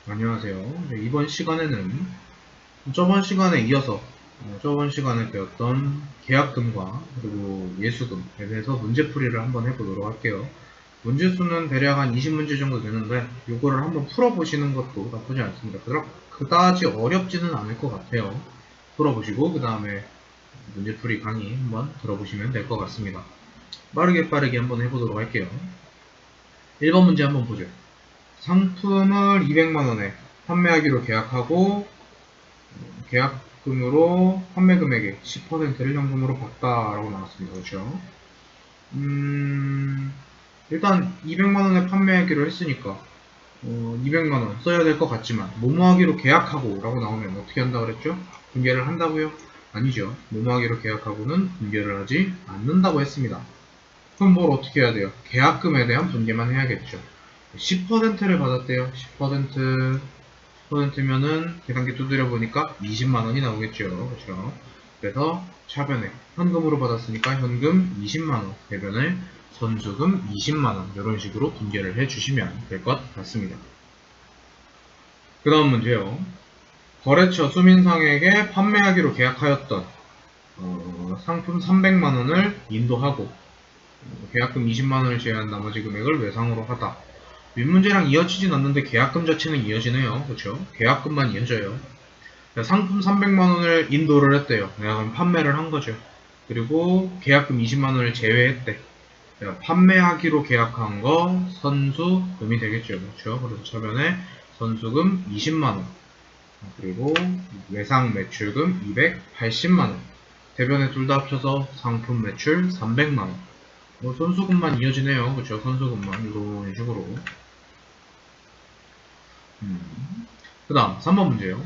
안녕하세요. 이번 시간에는 저번 시간에 이어서 저번 시간에 배웠던 계약금과 그리고 예수금에 대해서 문제풀이를 한번 해보도록 할게요. 문제수는 대략 한 20문제 정도 되는데 이거를 한번 풀어보시는 것도 나쁘지 않습니다. 그다지 어렵지는 않을 것 같아요. 풀어보시고 그 다음에 문제풀이 강의 한번 들어보시면 될 것 같습니다. 빠르게 한번 해보도록 할게요. 1번 문제 한번 보죠. 상품을 200만원에 판매하기로 계약하고 계약금으로 판매 금액의 10%를 현금으로 받다라고 나왔습니다. 그렇죠? 일단 200만원에 판매하기로 했으니까 200만원 써야 될 것 같지만 뭐뭐하기로 계약하고 라고 나오면 어떻게 한다고 그랬죠? 분개를 한다고요? 아니죠. 뭐뭐하기로 계약하고는 분개를 하지 않는다고 했습니다. 그럼 뭘 어떻게 해야 돼요? 계약금에 대한 분개만 해야겠죠. 10%를 받았대요. 10%면은 계산기 두드려 보니까 20만원이 나오겠죠. 그렇죠? 그래서 차변에 현금으로 받았으니까 현금 20만원, 대변을 선수금 20만원 이런 식으로 분개를 해주시면 될 것 같습니다. 그 다음 문제요. 거래처 수민상에게 판매하기로 계약하였던 상품 300만원을 인도하고 계약금 20만원을 제외한 나머지 금액을 외상으로 하다. 윗문제랑 이어지진 않는데 계약금 자체는 이어지네요. 그렇죠? 계약금만 이어져요. 상품 300만원을 인도를 했대요. 그럼 판매를 한 거죠. 그리고 계약금 20만원을 제외했대. 판매하기로 계약한 거 선수금이 되겠죠. 그렇죠? 그래서 차변에 선수금 20만원 그리고 외상 매출금 280만원 대변에 둘 다 합쳐서 상품 매출 300만원 선수금만 이어지네요. 그렇죠? 선수금만 이런 식으로 그 다음 3번 문제요.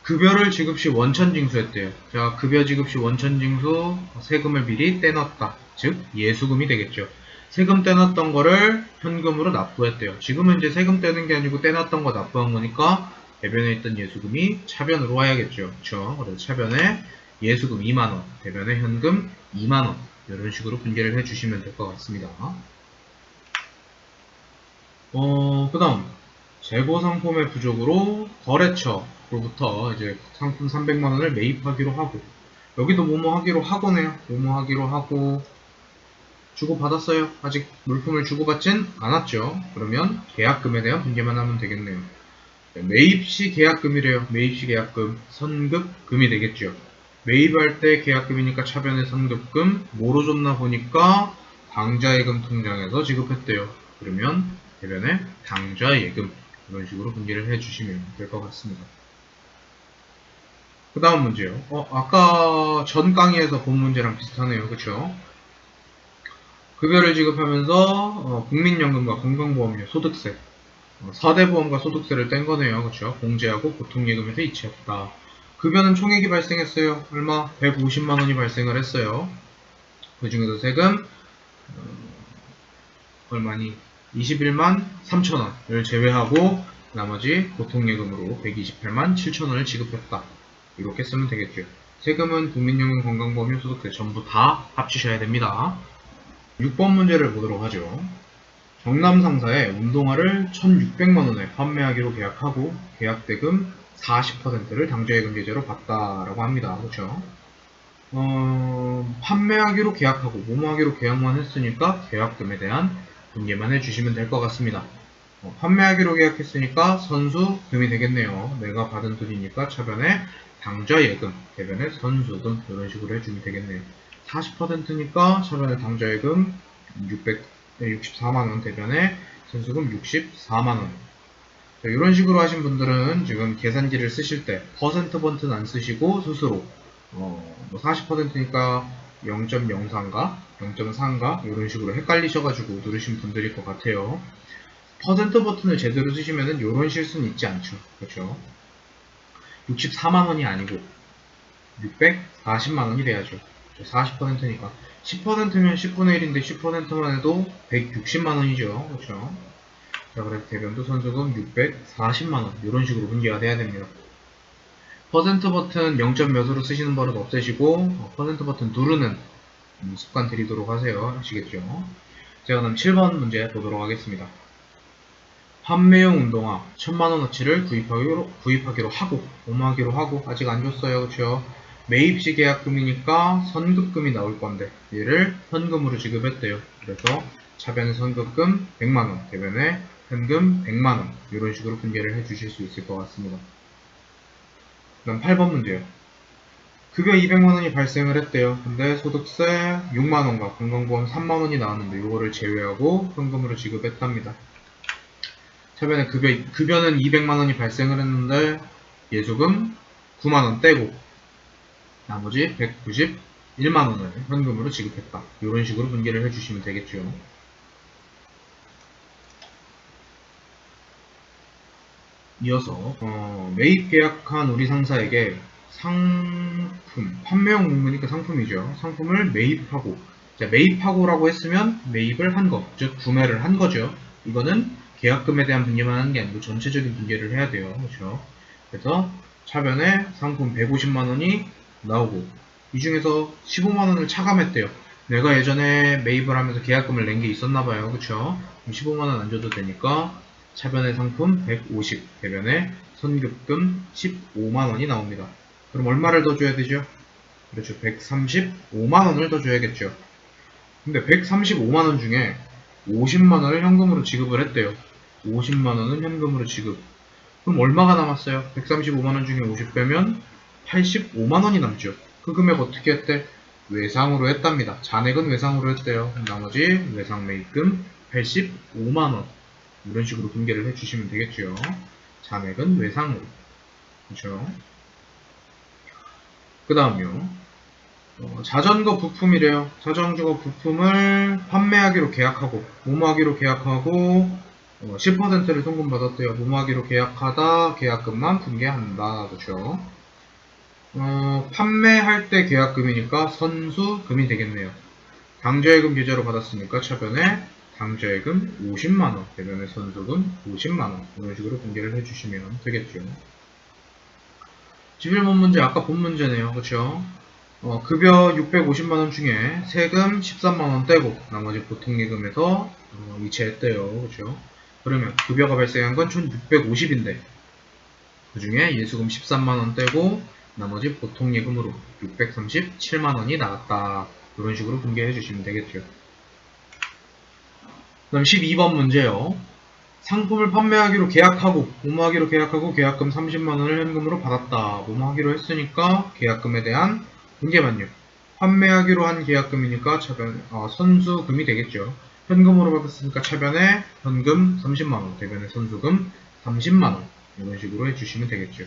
급여를 지급 시 원천 징수했대요. 자, 급여 지급 시 원천 징수 세금을 미리 떼놨다. 즉 예수금이 되겠죠. 세금 떼놨던 거를 현금으로 납부했대요. 지금은 이제 세금 떼는 게 아니고 떼놨던 거 납부한 거니까 대변에 있던 예수금이 차변으로 와야겠죠. 그렇죠? 그래서 차변에 예수금 2만원, 대변에 현금 2만원 이런 식으로 분개를 해주시면 될 것 같습니다. 그 다음 재고 상품의 부족으로 거래처로부터 이제 상품 300만원을 매입하기로 하고 여기도 뭐뭐 하기로 하고네요. 뭐뭐 하기로 하고 주고받았어요. 아직 물품을 주고받진 않았죠. 그러면 계약금에 대한 분개만 하면 되겠네요. 매입시 계약금이래요. 매입시 계약금 선급금이 되겠죠. 매입할 때 계약금이니까 차변의 선급금 뭐로 줬나 보니까 당좌예금 통장에서 지급했대요. 그러면 대변에 당좌예금 이런 식으로 분개를 해주시면 될 것 같습니다. 그 다음 문제요. 아까 전 강의에서 본 문제랑 비슷하네요. 그쵸? 급여를 지급하면서 국민연금과 건강보험료, 소득세 4대 보험과 소득세를 뗀 거네요. 그쵸? 공제하고 보통예금에서 이체했다. 급여는 총액이 발생했어요. 얼마? 150만원이 발생을 했어요. 그 중에서 세금 얼마니? 21만 3천원을 제외하고 나머지 보통예금으로 128만 7천원을 지급했다. 이렇게 쓰면 되겠죠. 세금은 국민연금, 건강보험료, 소득세 전부 다 합치셔야 됩니다. 6번 문제를 보도록 하죠. 경남 상사에 운동화를 1,600만원에 판매하기로 계약하고 계약대금 40%를 당좌예금 계좌로 받다라고 합니다. 그렇죠? 판매하기로 계약하고 뭐뭐하기로 계약만 했으니까 계약금에 대한 분개만 해주시면 될 것 같습니다. 판매하기로 계약했으니까 선수금이 되겠네요. 내가 받은 돈이니까 차변에 당좌예금, 대변에 선수금 이런 식으로 해주면 되겠네요. 40%니까 차변에 당좌예금 64만원, 대변에 선수금 64만원. 이런 식으로 하신 분들은 지금 계산기를 쓰실 때 퍼센트 안 쓰시고 스스로 40%니까 0.03가 0.3가 이런 식으로 헷갈리셔가지고 누르신 분들일 것 같아요. 퍼센트 버튼을 제대로 쓰시면은 이런 실수는 있지 않죠. 그렇죠? 64만원이 아니고 640만원이 돼야죠. 40%니까 10%면 10분의 1인데 10%만 해도 160만원이죠. 그렇죠? 자, 그래서 대변도 선수금 640만원 이런 식으로 분개가 돼야 됩니다. 퍼센트 버튼 0. 몇으로 쓰시는 버릇 없애시고 퍼센트 버튼 누르는 습관 들이도록 하세요. 아시겠죠? 자, 그럼 7번 문제 보도록 하겠습니다. 판매용 운동화 1000만원어치를 구입하기로 하고, 뭐하기로 하고, 아직 안 줬어요. 그쵸? 매입시 계약금이니까 선급금이 나올 건데, 얘를 현금으로 지급했대요. 그래서 차변의 선급금 100만원, 대변에 현금 100만원, 이런 식으로 분계를 해주실 수 있을 것 같습니다. 그다음 8번 문제요. 급여 200만원이 발생을 했대요. 근데 소득세 6만원과 건강보험 3만원이 나왔는데 이거를 제외하고 현금으로 지급했답니다. 차변에 급여는 200만원이 발생을 했는데 예수금 9만원 떼고 나머지 191만원을 현금으로 지급했다. 이런 식으로 분계를 해주시면 되겠죠. 이어서 매입 계약한 우리 상사에게 상품, 판매용 물건이니까 상품이죠. 상품을 매입하고, 자, 매입하고라고 했으면 매입을 한 거, 즉 구매를 한 거죠. 이거는 계약금에 대한 분계만 하는 게 아니고 전체적인 분계를 해야 돼요. 그렇죠? 그래서 차변에 상품 150만원이 나오고 이 중에서 15만원을 차감했대요. 내가 예전에 매입을 하면서 계약금을 낸 게 있었나봐요. 그쵸? 15만원 안 줘도 되니까 차변의 상품 150, 대변에 선급금 15만원이 나옵니다. 그럼 얼마를 더 줘야 되죠? 그렇죠. 135만원을 더 줘야겠죠. 근데 135만원 중에 50만원을 현금으로 지급을 했대요. 50만원은 현금으로 지급. 그럼 얼마가 남았어요? 135만원 중에 50 빼면 85만원이 남죠. 그 금액 어떻게 했대? 외상으로 했답니다. 잔액은 외상으로 했대요. 나머지 외상 매입금 85만원. 이런 식으로 분계를 해주시면 되겠죠. 잔액은 외상으로. 그렇죠? 그 다음요. 자전거 부품이래요. 자전거 부품을 판매하기로 계약하고, 모모하기로 계약하고, 10%를 송금받았대요. 모모하기로 계약하다, 계약금만 분계한다. 그렇죠? 판매할 때 계약금이니까 선수금이 되겠네요. 당좌예금 계좌로 받았으니까 차변에 당좌예금 50만원, 대변에 선수금 50만원. 이런 식으로 분계를 해주시면 되겠죠. 11번 문제, 아까 본 문제네요. 그쵸? 급여 650만원 중에 세금 13만원 떼고 나머지 보통예금에서 이체했대요. 그쵸? 그러면 급여가 발생한 건 총 650인데 그 중에 예수금 13만원 떼고 나머지 보통예금으로 637만원이 나왔다. 이런 식으로 분계해 주시면 되겠죠. 그럼 12번 문제요. 상품을 판매하기로 계약하고, 모모하기로 계약하고 계약금 30만원을 현금으로 받았다. 모모하기로 했으니까 계약금에 대한 분계만요. 판매하기로 한 계약금이니까 선수금이 되겠죠. 현금으로 받았으니까 차변에 현금 30만원, 대변에 선수금 30만원. 이런 식으로 해주시면 되겠죠.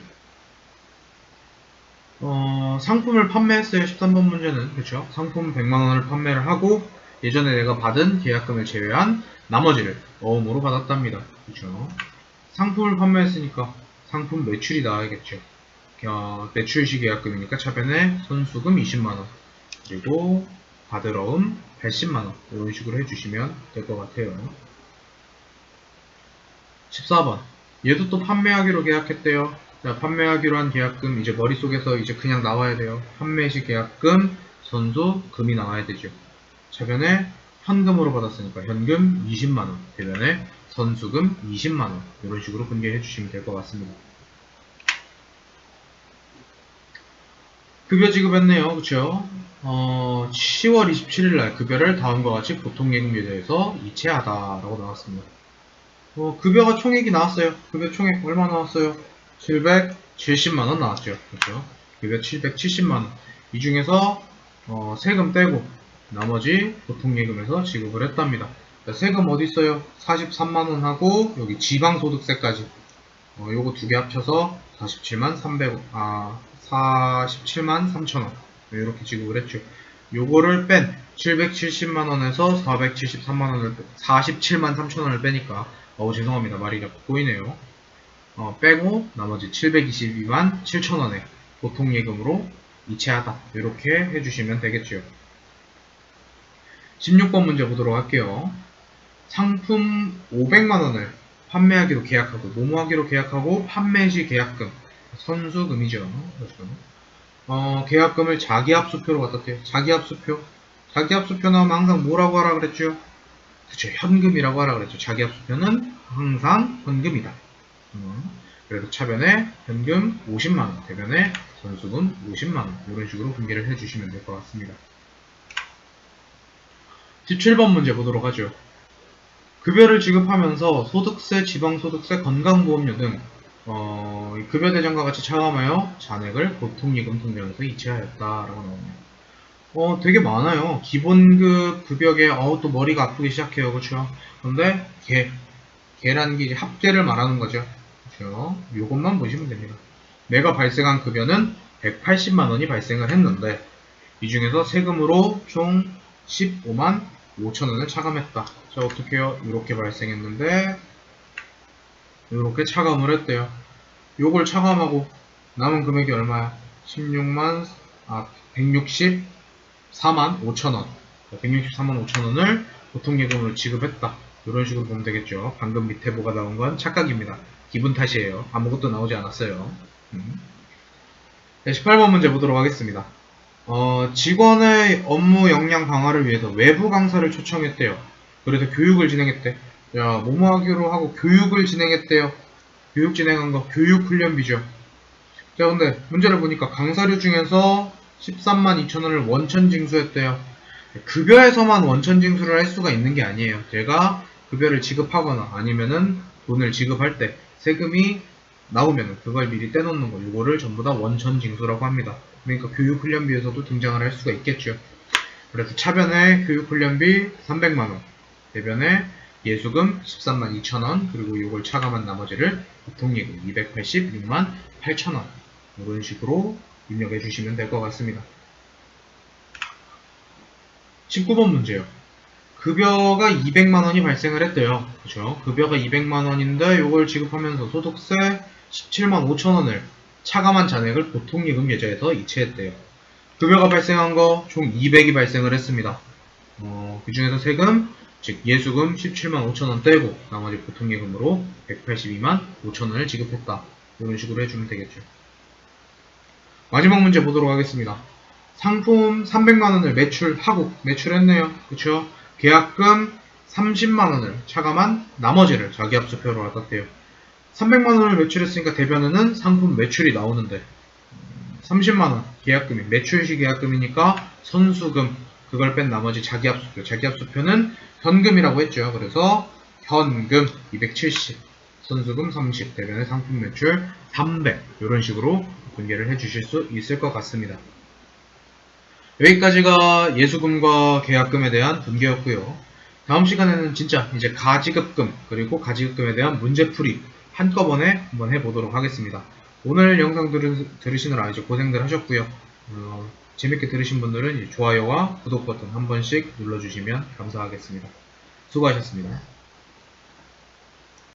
상품을 판매했어요. 13번 문제는. 그렇죠? 상품 100만원을 판매를 하고 예전에 내가 받은 계약금을 제외한 나머지를 어음으로 받았답니다. 그렇죠? 상품을 판매했으니까 상품 매출이 나와야겠죠. 매출시 계약금이니까 차변에 선수금 20만원 그리고 받을 어음 80만원 이런 식으로 해주시면 될 것 같아요. 14번 얘도 또 판매하기로 계약했대요. 자, 판매하기로 한 계약금 이제 머릿속에서 이제 그냥 나와야 돼요. 판매시 계약금 선수금이 나와야 되죠. 차변에 현금으로 받았으니까 현금 20만원, 대변에 선수금 20만원 이런 식으로 분계해 주시면 될 것 같습니다. 급여 지급했네요. 그쵸? 10월 27일날 급여를 다음과 같이 보통예금 계좌에서 이체하다 라고 나왔습니다. 급여가 총액이 나왔어요. 급여 총액 얼마 나왔어요? 770만원 나왔죠. 그쵸? 급여 770만원. 이 중에서 세금 떼고 나머지 보통예금에서 지급을 했답니다. 세금 어디 있어요? 43만원 하고 여기 지방소득세까지 요거 두 개 합쳐서 47만 3천원 이렇게 지급을 했죠. 요거를 뺀 770만원에서 47만 3천원을 빼니까 죄송합니다. 말이 자꾸 꼬이네요. 빼고 나머지 722만 7천원에 보통예금으로 이체하다 이렇게 해주시면 되겠죠. 16번 문제 보도록 할게요. 상품 500만원을 판매하기로 계약하고 모모하기로 계약하고 판매시 계약금 선수금이죠. 그렇죠. 계약금을 자기합수표로 갖다 대요. 자기합수표 나오면 항상 뭐라고 하라 그랬죠? 그쵸, 현금이라고 하라 그랬죠. 자기합수표는 항상 현금이다. 그래서 차변에 현금 50만원, 대변에 선수금 50만원 이런 식으로 분개를 해주시면 될 것 같습니다. 17번 문제 보도록 하죠. 급여를 지급하면서 소득세, 지방소득세, 건강보험료 등 급여 대장과 같이 차감하여 잔액을 보통예금 통장에서 이체하였다라고 나오네요. 되게 많아요. 기본급 급여계 또 머리가 아프기 시작해요. 그렇죠? 근데 계라는 게 이제 합계를 말하는 거죠. 그렇죠? 요것만 보시면 됩니다. 내가 발생한 급여는 180만원이 발생을 했는데 이 중에서 세금으로 총 15만 5천원을 차감했다. 자, 어떻게 해요? 이렇게 발생했는데 이렇게 차감을 했대요. 요걸 차감하고 남은 금액이 얼마야? 164만 5천원. 164만 5천원을 보통예금으로 지급했다. 이런 식으로 보면 되겠죠. 방금 밑에 뭐가 나온 건 착각입니다. 기분 탓이에요. 아무것도 나오지 않았어요. 네, 18번 문제 보도록 하겠습니다. 직원의 업무 역량 강화를 위해서 외부 강사를 초청했대요. 그래서 교육을 진행했대. 야, 뭐뭐 하기로 하고 교육을 진행했대요. 교육 진행한 거 교육훈련비죠. 자, 근데 문제를 보니까 강사료 중에서 13만 2천원을 원천 징수했대요. 급여에서만 원천 징수를 할 수가 있는 게 아니에요. 제가 급여를 지급하거나 아니면은 돈을 지급할 때 세금이 나오면은 그걸 미리 떼놓는 거, 이거를 전부 다 원천 징수라고 합니다. 그러니까 교육훈련비에서도 등장을 할 수가 있겠죠. 그래서 차변에 교육훈련비 300만원, 대변에 예수금 13만 2천원, 그리고 이걸 차감한 나머지를 보통예금 286만 8천원 이런 식으로 입력해 주시면 될 것 같습니다. 19번 문제요. 급여가 200만원이 발생을 했대요. 그죠? 급여가 200만원인데 이걸 지급하면서 소득세 17만 5천원을 차감한 잔액을 보통예금 계좌에서 이체했대요. 급여가 발생한 거 총 200이 발생을 했습니다. 그 중에서 세금, 즉 예수금 17만 5천원 떼고 나머지 보통예금으로 182만 5천원을 지급했다. 이런 식으로 해주면 되겠죠. 마지막 문제 보도록 하겠습니다. 상품 300만원을 매출했네요. 그쵸? 계약금 30만원을 차감한 나머지를 자기합수표로 받았대요. 300만원을 매출했으니까 대변에는 상품 매출이 나오는데 30만원 계약금이 매출시 계약금이니까 선수금 그걸 뺀 나머지 자기합수표, 자기합수표는 현금이라고 했죠. 그래서 현금 270, 선수금 30, 대변의 상품 매출 300 이런 식으로 분개를 해주실 수 있을 것 같습니다. 여기까지가 예수금과 계약금에 대한 분개였고요. 다음 시간에는 진짜 이제 가지급금 그리고 가지급금에 대한 문제풀이 한꺼번에 한번 해보도록 하겠습니다. 오늘 영상 들으시느라 이제 고생들 하셨고요. 재밌게 들으신 분들은 좋아요와 구독 버튼 한 번씩 눌러주시면 감사하겠습니다. 수고하셨습니다.